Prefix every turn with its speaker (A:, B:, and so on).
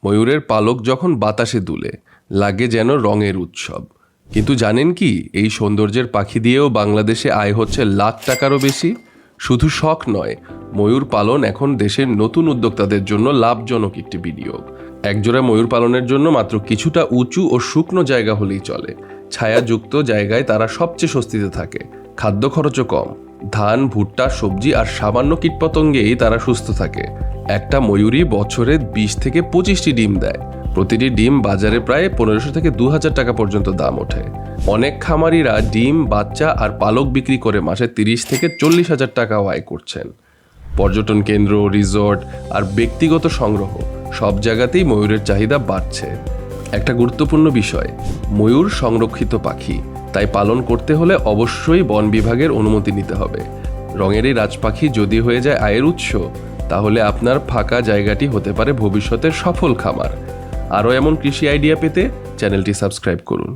A: ময়ূরের পালক যখন বাতাসে দুলে লাগে যেন রঙের উৎসব। কিন্তু জানেন কি, এই সৌন্দর্যের পাখি দিয়েও বাংলাদেশে আয় হচ্ছে লাখ টাকারও বেশি। শুধু শখ নয়, ময়ূর পালন এখন দেশের নতুন উদ্যোক্তাদের জন্য লাভজনক একটি বিনিয়োগ। একজোড়া ময়ূর পালনের জন্য মাত্র কিছুটা উঁচু ও শুকনো জায়গা হলেই চলে। ছায়াযুক্ত জায়গায় তারা সবচেয়ে স্বস্তিতে থাকে, খাদ্য খরচও কম। ধান, ভুট্টা, সবজি আর সামান্য কীটপতঙ্গেই তারা সুস্থ থাকে। একটা ময়ূরই বছরে 20 থেকে 25টি ডিম দেয়। প্রতিটি ডিম বাজারে প্রায় 1500 থেকে 2000 টাকা পর্যন্ত দাম ওঠে। অনেক খামারিরা ডিম, বাচ্চা আর পালক বিক্রি করে মাসে 30 থেকে 40 হাজার টাকাও আয় করছেন। পর্যটন কেন্দ্র, রিসর্ট আর ব্যক্তিগত সংগ্রহ সব জায়গাতেই ময়ূরের চাহিদা বাড়ছে। একটা গুরুত্বপূর্ণ বিষয়, ময়ূর সংরক্ষিত পাখি, তাই পালন করতে হলে অবশ্যই বন বিভাগের অনুমতি নিতে হবে। রঙের এই রাজপাখি যদি হয়ে যায় আয়ের উৎস, তাহলে আপনার ফাঁকা জায়গাটি হতে পারে ভবিষ্যতের সফল খামার। আরও এমন কৃষি আইডিয়া পেতে চ্যানেলটি সাবস্ক্রাইব করুন।